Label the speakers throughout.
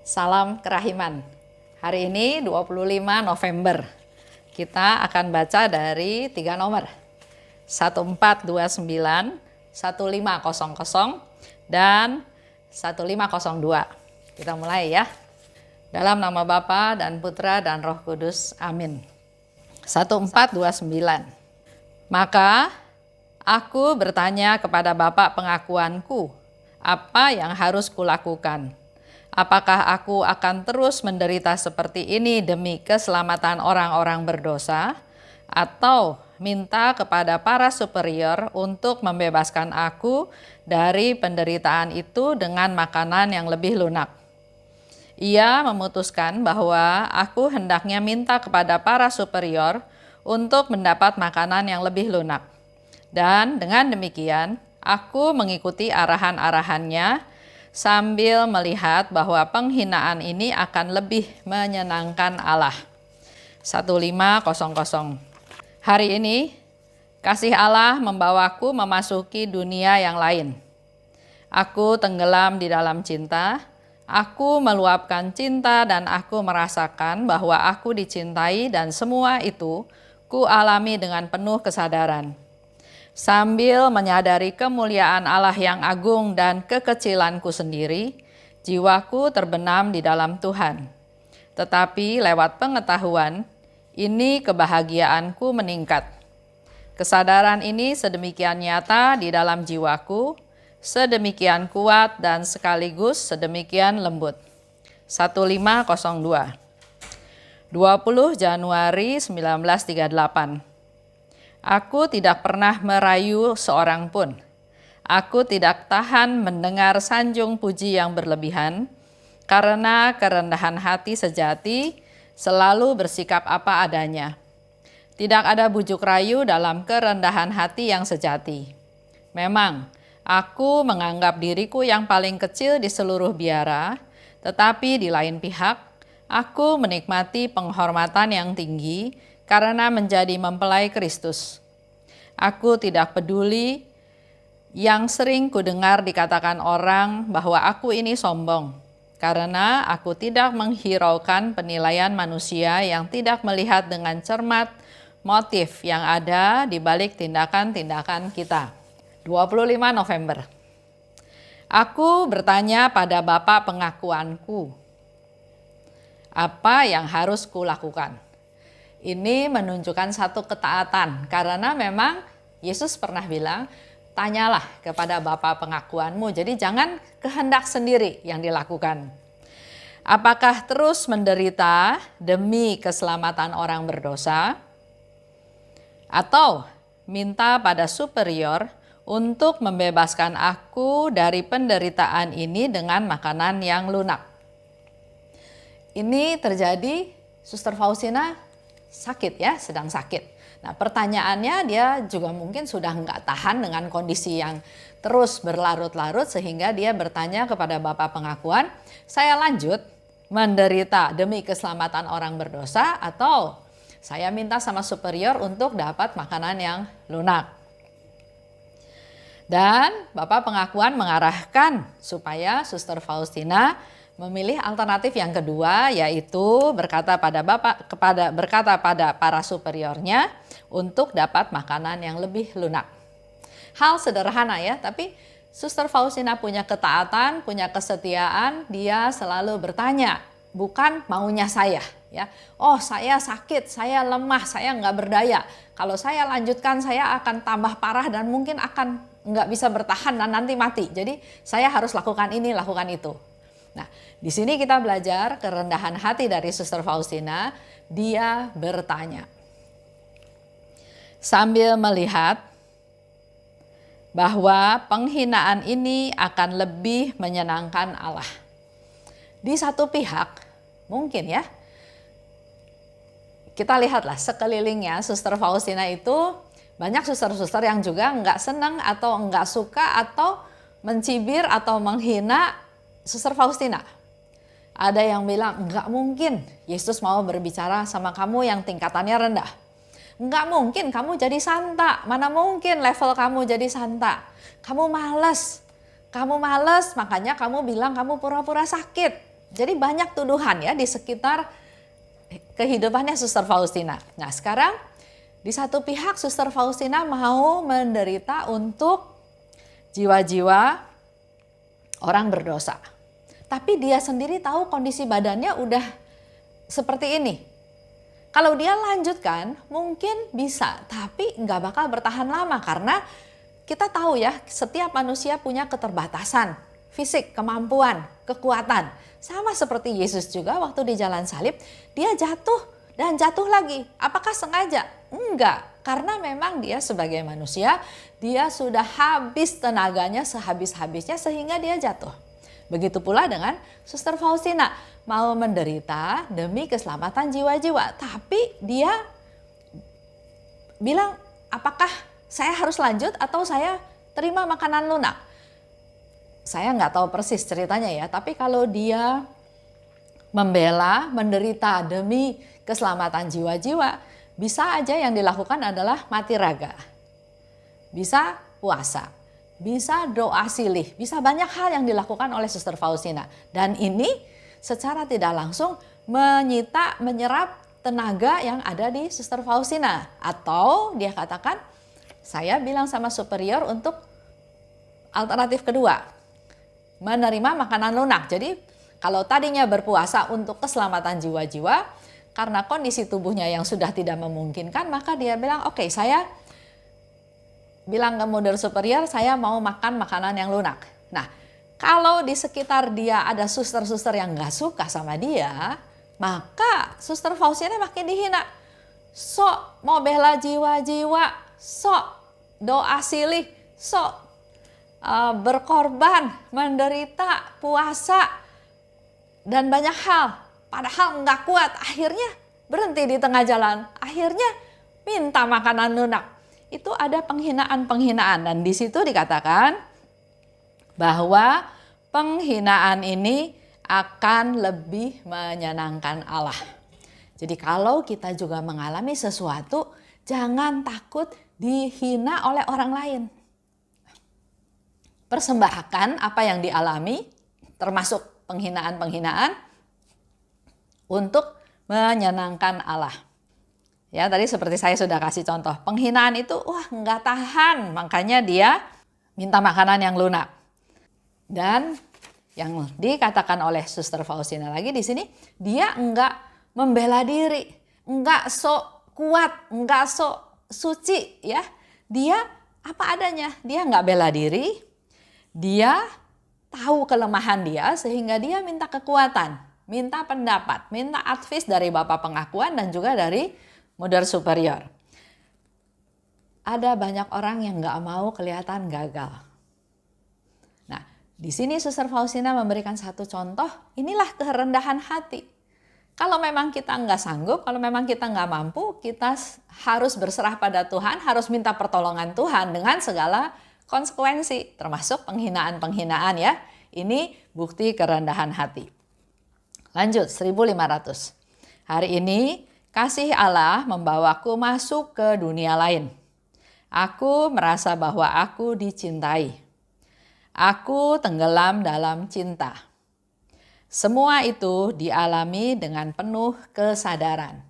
Speaker 1: Salam kerahiman. Hari ini 25 November. Kita akan baca dari 3 nomor. 1429, 1500, dan 1502. Kita mulai ya. Dalam nama Bapa dan Putra dan Roh Kudus. Amin. 1429. Maka aku bertanya kepada Bapa pengakuanku, apa yang harus kulakukan? Apakah aku akan terus menderita seperti ini demi keselamatan orang-orang berdosa? Atau minta kepada para superior untuk membebaskan aku dari penderitaan itu dengan makanan yang lebih lunak? Ia memutuskan bahwa aku hendaknya minta kepada para superior untuk mendapat makanan yang lebih lunak. Dan dengan demikian, aku mengikuti arahan-arahannya sambil melihat bahwa penghinaan ini akan lebih menyenangkan Allah. 1500. Hari ini, kasih Allah membawaku memasuki dunia yang lain. Aku tenggelam di dalam cinta, aku meluapkan cinta dan aku merasakan bahwa aku dicintai dan semua itu ku alami dengan penuh kesadaran. Sambil menyadari kemuliaan Allah yang agung dan kekecilanku sendiri, jiwaku terbenam di dalam Tuhan. Tetapi lewat pengetahuan, ini kebahagiaanku meningkat. Kesadaran ini sedemikian nyata di dalam jiwaku, sedemikian kuat dan sekaligus sedemikian lembut. 1502. 20 Januari 1938. Aku tidak pernah merayu seorang pun. Aku tidak tahan mendengar sanjung puji yang berlebihan, karena kerendahan hati sejati selalu bersikap apa adanya. Tidak ada bujuk rayu dalam kerendahan hati yang sejati. Memang, aku menganggap diriku yang paling kecil di seluruh biara, tetapi di lain pihak, aku menikmati penghormatan yang tinggi karena menjadi mempelai Kristus. Aku tidak peduli yang sering kudengar dikatakan orang bahwa aku ini sombong, karena aku tidak menghiraukan penilaian manusia yang tidak melihat dengan cermat motif yang ada di balik tindakan-tindakan kita. 25 November. Aku bertanya pada Bapa pengakuanku, apa yang harus kulakukan? Ini menunjukkan satu ketaatan, karena memang Yesus pernah bilang, tanyalah kepada Bapa pengakuanmu. Jadi jangan kehendak sendiri yang dilakukan. Apakah terus menderita demi keselamatan orang berdosa? Atau minta pada superior untuk membebaskan aku dari penderitaan ini dengan makanan yang lunak? Ini terjadi, Suster Faustina sakit ya, sedang sakit. Nah pertanyaannya, dia juga mungkin sudah nggak tahan dengan kondisi yang terus berlarut-larut sehingga dia bertanya kepada Bapa pengakuan, saya lanjut menderita demi keselamatan orang berdosa atau saya minta sama superior untuk dapat makanan yang lunak. Dan Bapak pengakuan mengarahkan supaya Suster Faustina memilih alternatif yang kedua, yaitu berkata pada para superiornya untuk dapat makanan yang lebih lunak. Hal sederhana ya, tapi Suster Faustina punya ketaatan, punya kesetiaan, dia selalu bertanya, bukan maunya saya. Ya, oh saya sakit, saya lemah, saya nggak berdaya. Kalau saya lanjutkan saya akan tambah parah dan mungkin akan nggak bisa bertahan dan nanti mati. Jadi saya harus lakukan ini, lakukan itu. Nah, di sini kita belajar kerendahan hati dari Suster Faustina. Dia bertanya sambil melihat bahwa penghinaan ini akan lebih menyenangkan Allah. Di satu pihak, mungkin ya, kita lihatlah sekelilingnya Suster Faustina itu banyak suster-suster yang juga nggak senang atau nggak suka atau mencibir atau menghina Suster Faustina. Ada yang bilang, enggak mungkin Yesus mau berbicara sama kamu yang tingkatannya rendah. Enggak mungkin kamu jadi santa, mana mungkin level kamu jadi santa. Kamu males makanya kamu bilang kamu pura-pura sakit. Jadi banyak tuduhan ya di sekitar kehidupannya Suster Faustina. Nah sekarang di satu pihak Suster Faustina mau menderita untuk jiwa-jiwa orang berdosa. Tapi dia sendiri tahu kondisi badannya udah seperti ini. Kalau dia lanjutkan mungkin bisa, tapi nggak bakal bertahan lama karena kita tahu ya setiap manusia punya keterbatasan fisik, kemampuan, kekuatan. Sama seperti Yesus juga waktu di jalan salib, dia jatuh dan jatuh lagi. Apakah sengaja? Enggak, karena memang dia sebagai manusia, dia sudah habis tenaganya sehabis-habisnya sehingga dia jatuh. Begitu pula dengan Suster Faustina, mau menderita demi keselamatan jiwa-jiwa. Tapi dia bilang, apakah saya harus lanjut atau saya terima makanan lunak? Saya nggak tahu persis ceritanya ya, tapi kalau dia membela, menderita demi keselamatan jiwa-jiwa, bisa aja yang dilakukan adalah mati raga. Bisa puasa, bisa doa silih, bisa banyak hal yang dilakukan oleh Suster Faustina. Dan ini secara tidak langsung menyerap tenaga yang ada di Suster Faustina. Atau dia katakan, saya bilang sama superior untuk alternatif kedua, menerima makanan lunak. Jadi kalau tadinya berpuasa untuk keselamatan jiwa-jiwa, karena kondisi tubuhnya yang sudah tidak memungkinkan, maka dia bilang, oke, saya bilang ke model superior, saya mau makan makanan yang lunak. Nah, kalau di sekitar dia ada suster-suster yang gak suka sama dia, maka Suster Faustina makin dihina. Sok mau bela jiwa-jiwa, sok doa silih, sok berkorban, menderita, puasa, dan banyak hal. Padahal nggak kuat, akhirnya berhenti di tengah jalan, akhirnya minta makanan lunak. Itu ada penghinaan-penghinaan, dan di situ dikatakan bahwa penghinaan ini akan lebih menyenangkan Allah. Jadi kalau kita juga mengalami sesuatu, jangan takut dihina oleh orang lain. Persembahkan apa yang dialami, termasuk penghinaan-penghinaan, untuk menyenangkan Allah. Ya, tadi seperti saya sudah kasih contoh, penghinaan itu nggak tahan, makanya dia minta makanan yang lunak. Dan yang dikatakan oleh Suster Faustina lagi di sini, dia nggak membela diri, nggak sok kuat, nggak sok suci, ya. Dia apa adanya, dia nggak bela diri, dia tahu kelemahan dia sehingga dia minta kekuatan, minta pendapat, minta advice dari Bapak Pengakuan dan juga dari model superior. Ada banyak orang yang nggak mau kelihatan gagal. Nah, di sini Suster Faustina memberikan satu contoh, inilah kerendahan hati. Kalau memang kita nggak sanggup, kalau memang kita nggak mampu, kita harus berserah pada Tuhan, harus minta pertolongan Tuhan dengan segala konsekuensi, termasuk penghinaan-penghinaan ya. Ini bukti kerendahan hati. Lanjut 1500. Hari ini kasih Allah membawaku masuk ke dunia lain. Aku merasa bahwa aku dicintai. Aku tenggelam dalam cinta. Semua itu dialami dengan penuh kesadaran.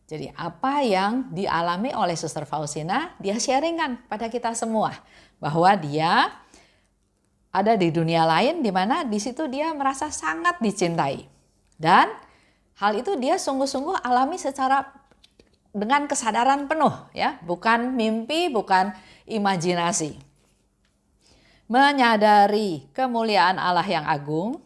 Speaker 1: Jadi apa yang dialami oleh Suster Faustina, dia sharingkan pada kita semua. Bahwa dia ada di dunia lain di mana di situ dia merasa sangat dicintai. Dan hal itu dia sungguh-sungguh alami secara dengan kesadaran penuh, ya, bukan mimpi, bukan imajinasi. Menyadari kemuliaan Allah yang agung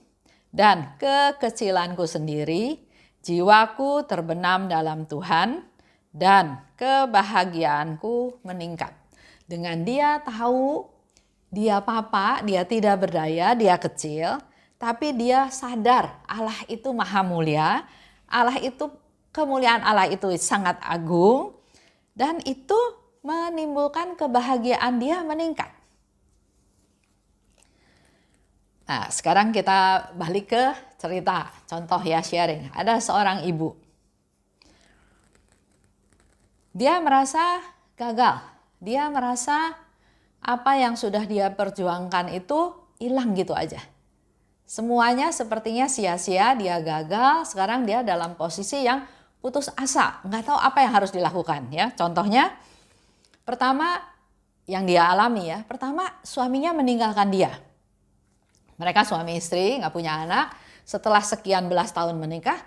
Speaker 1: dan kekecilanku sendiri, jiwaku terbenam dalam Tuhan dan kebahagiaanku meningkat. Dengan dia tahu dia papa, dia tidak berdaya, dia kecil, tapi dia sadar Allah itu maha mulia, Allah itu, kemuliaan Allah itu sangat agung, dan itu menimbulkan kebahagiaan dia meningkat. Nah, sekarang kita balik ke cerita, contoh ya, sharing. Ada seorang ibu. Dia merasa gagal, dia merasa apa yang sudah dia perjuangkan itu hilang gitu aja. Semuanya sepertinya sia-sia, dia gagal, sekarang dia dalam posisi yang putus asa, nggak tahu apa yang harus dilakukan ya. Contohnya, pertama yang dia alami ya, pertama suaminya meninggalkan dia. Mereka suami istri, nggak punya anak, setelah sekian belas tahun menikah,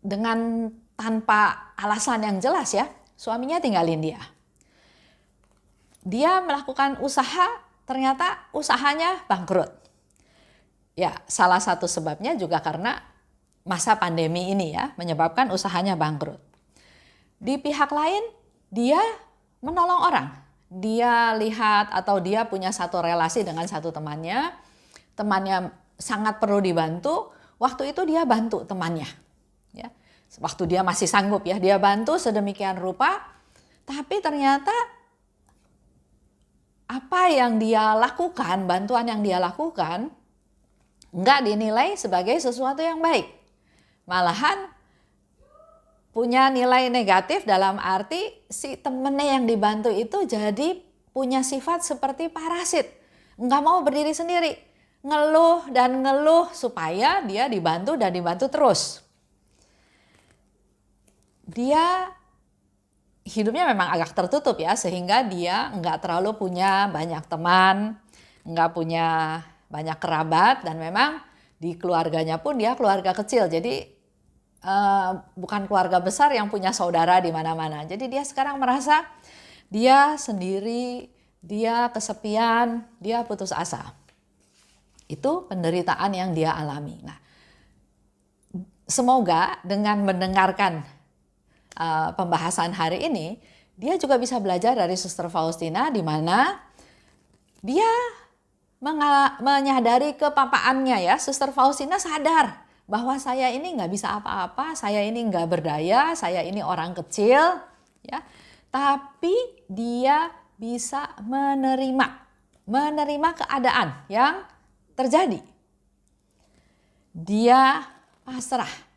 Speaker 1: dengan tanpa alasan yang jelas ya, suaminya tinggalin dia. Dia melakukan usaha, ternyata usahanya bangkrut. Ya, salah satu sebabnya juga karena masa pandemi ini ya, menyebabkan usahanya bangkrut. Di pihak lain, dia menolong orang. Dia lihat atau dia punya satu relasi dengan satu temannya sangat perlu dibantu, waktu itu dia bantu temannya. Ya, waktu dia masih sanggup ya, dia bantu sedemikian rupa, tapi ternyata apa yang dia lakukan, bantuan yang dia lakukan, nggak dinilai sebagai sesuatu yang baik. Malahan punya nilai negatif dalam arti si temennya yang dibantu itu jadi punya sifat seperti parasit. Nggak mau berdiri sendiri. Ngeluh dan ngeluh supaya dia dibantu dan dibantu terus. Dia hidupnya memang agak tertutup ya, sehingga dia nggak terlalu punya banyak teman, nggak punya banyak kerabat, dan memang di keluarganya pun dia keluarga kecil, jadi bukan keluarga besar yang punya saudara di mana-mana. Jadi dia sekarang merasa dia sendiri, dia kesepian, dia putus asa. Itu penderitaan yang dia alami. Nah, semoga dengan mendengarkan pembahasan hari ini, dia juga bisa belajar dari Suster Faustina, di mana dia menyadari kepapaannya ya. Suster Faustina sadar bahwa saya ini nggak bisa apa-apa, saya ini nggak berdaya, saya ini orang kecil, ya. Tapi dia bisa menerima keadaan yang terjadi. Dia pasrah.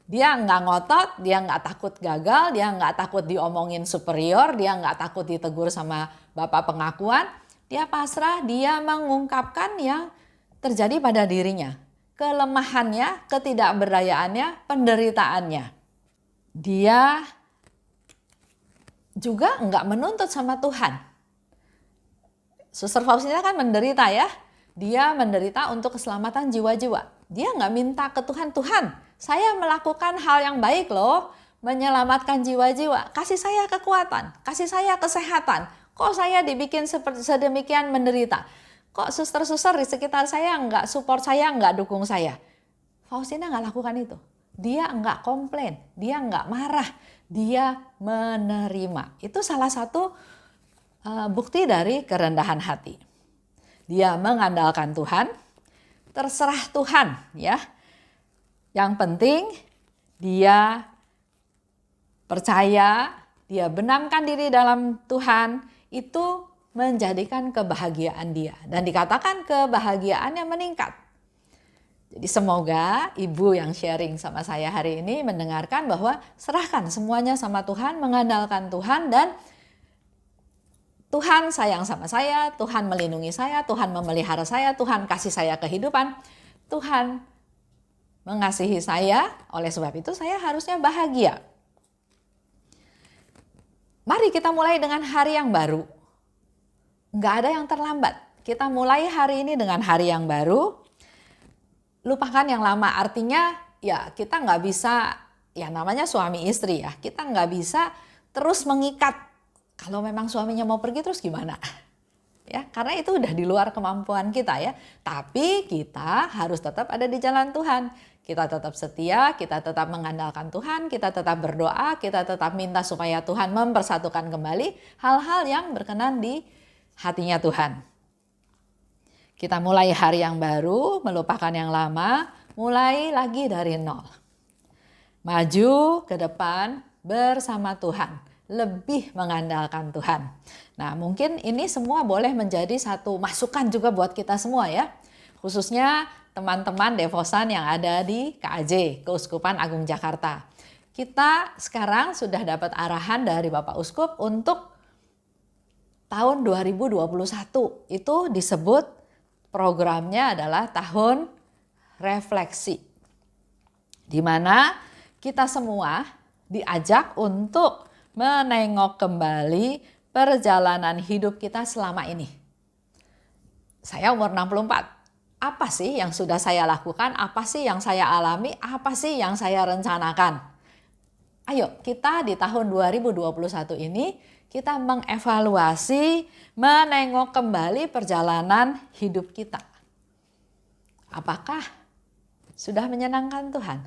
Speaker 1: Dia nggak ngotot, dia nggak takut gagal, dia nggak takut diomongin superior, dia nggak takut ditegur sama bapak pengakuan. Dia pasrah, dia mengungkapkan yang terjadi pada dirinya. Kelemahannya, ketidakberdayaannya, penderitaannya. Dia juga nggak menuntut sama Tuhan. Suster Faustina kan menderita ya. Dia menderita untuk keselamatan jiwa-jiwa. Dia nggak minta ke Tuhan, Tuhan, saya melakukan hal yang baik loh, menyelamatkan jiwa-jiwa. Kasih saya kekuatan, kasih saya kesehatan. Kok saya dibikin sedemikian menderita? Kok suster-suster di sekitar saya nggak support saya, nggak dukung saya? Faustina nggak lakukan itu. Dia nggak komplain, dia nggak marah, dia menerima. Itu salah satu bukti dari kerendahan hati. Dia mengandalkan Tuhan, terserah Tuhan ya. Yang penting dia percaya, dia benamkan diri dalam Tuhan, itu menjadikan kebahagiaan dia. Dan dikatakan kebahagiaannya meningkat. Jadi semoga ibu yang sharing sama saya hari ini mendengarkan bahwa serahkan semuanya sama Tuhan, mengandalkan Tuhan, dan Tuhan sayang sama saya, Tuhan melindungi saya, Tuhan memelihara saya, Tuhan kasih saya kehidupan, Tuhan mengasihi saya, oleh sebab itu saya harusnya bahagia. Mari kita mulai dengan hari yang baru. Nggak ada yang terlambat. Kita mulai hari ini dengan hari yang baru. Lupakan yang lama, artinya ya kita nggak bisa, ya namanya suami istri ya, kita nggak bisa terus mengikat. Kalau memang suaminya mau pergi terus gimana? Ya, karena itu udah di luar kemampuan kita ya. Tapi kita harus tetap ada di jalan Tuhan. Kita tetap setia, kita tetap mengandalkan Tuhan, kita tetap berdoa, kita tetap minta supaya Tuhan mempersatukan kembali hal-hal yang berkenan di hatinya Tuhan. Kita mulai hari yang baru, melupakan yang lama, mulai lagi dari nol. Maju ke depan bersama Tuhan, lebih mengandalkan Tuhan. Nah, mungkin ini semua boleh menjadi satu masukan juga buat kita semua ya. Khususnya teman-teman devosan yang ada di KAJ, Keuskupan Agung Jakarta. Kita sekarang sudah dapat arahan dari Bapak Uskup untuk tahun 2021. Itu disebut programnya adalah tahun refleksi, di mana kita semua diajak untuk menengok kembali perjalanan hidup kita selama ini. Saya umur 64. Apa sih yang sudah saya lakukan? Apa sih yang saya alami? Apa sih yang saya rencanakan? Ayo kita di tahun 2021 ini kita mengevaluasi, menengok kembali perjalanan hidup kita. Apakah sudah menyenangkan Tuhan?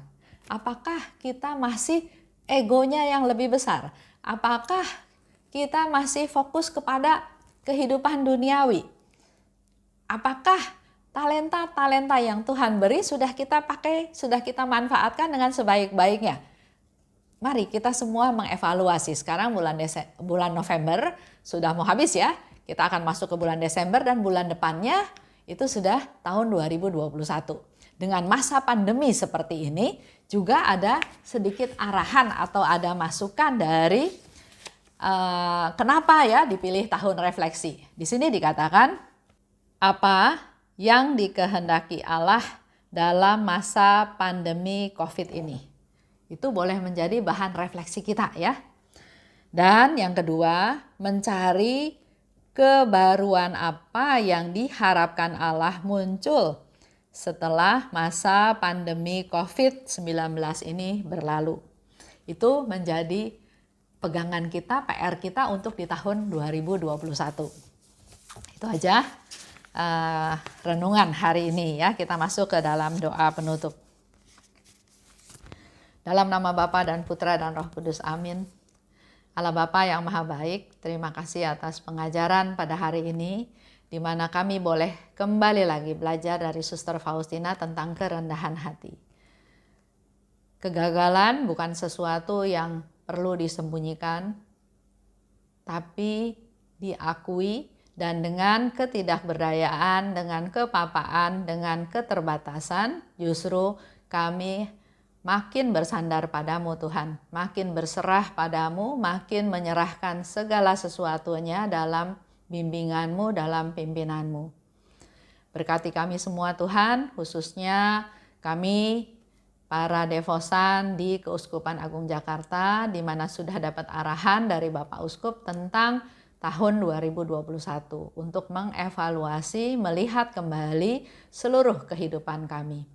Speaker 1: Apakah kita masih egonya yang lebih besar? Apakah kita masih fokus kepada kehidupan duniawi? Apakah talenta-talenta yang Tuhan beri sudah kita pakai, sudah kita manfaatkan dengan sebaik-baiknya? Mari kita semua mengevaluasi. Sekarang bulan November sudah mau habis ya. Kita akan masuk ke bulan Desember dan bulan depannya itu sudah tahun 2021. Dengan masa pandemi seperti ini juga ada sedikit arahan atau ada masukan dari kenapa ya dipilih tahun refleksi. Di sini dikatakan apa yang dikehendaki Allah dalam masa pandemi COVID ini. Itu boleh menjadi bahan refleksi kita ya. Dan yang kedua, mencari kebaruan apa yang diharapkan Allah muncul setelah masa pandemi COVID-19 ini berlalu. Itu menjadi pegangan kita, PR kita untuk di tahun 2021. Itu aja renungan hari ini ya. Kita masuk ke dalam doa penutup. Dalam nama Bapa dan Putra dan Roh Kudus, amin. Allah Bapa yang Maha Baik, terima kasih atas pengajaran pada hari ini, di mana kami boleh kembali lagi belajar dari Suster Faustina tentang kerendahan hati. Kegagalan bukan sesuatu yang perlu disembunyikan, tapi diakui, dan dengan ketidakberdayaan, dengan kepapaan, dengan keterbatasan, justru kami makin bersandar padamu Tuhan, makin berserah padamu, makin menyerahkan segala sesuatunya dalam bimbinganmu, dalam pimpinanmu. Berkati kami semua Tuhan, khususnya kami para devosan di Keuskupan Agung Jakarta, di mana sudah dapat arahan dari Bapak Uskup tentang tahun 2021 untuk mengevaluasi, melihat kembali seluruh kehidupan kami.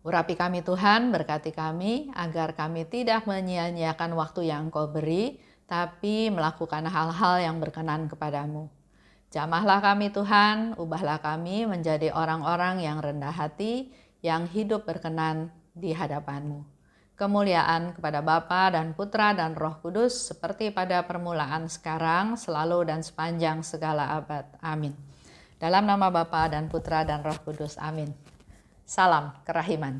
Speaker 1: Urapi kami Tuhan, berkati kami agar kami tidak menyia-nyiakan waktu yang Engkau beri, tapi melakukan hal-hal yang berkenan kepadamu. Jamahlah kami Tuhan, ubahlah kami menjadi orang-orang yang rendah hati, yang hidup berkenan di hadapan-Mu. Kemuliaan kepada Bapa dan Putra dan Roh Kudus, seperti pada permulaan sekarang, selalu dan sepanjang segala abad. Amin. Dalam nama Bapa dan Putra dan Roh Kudus. Amin. Salam kerahiman.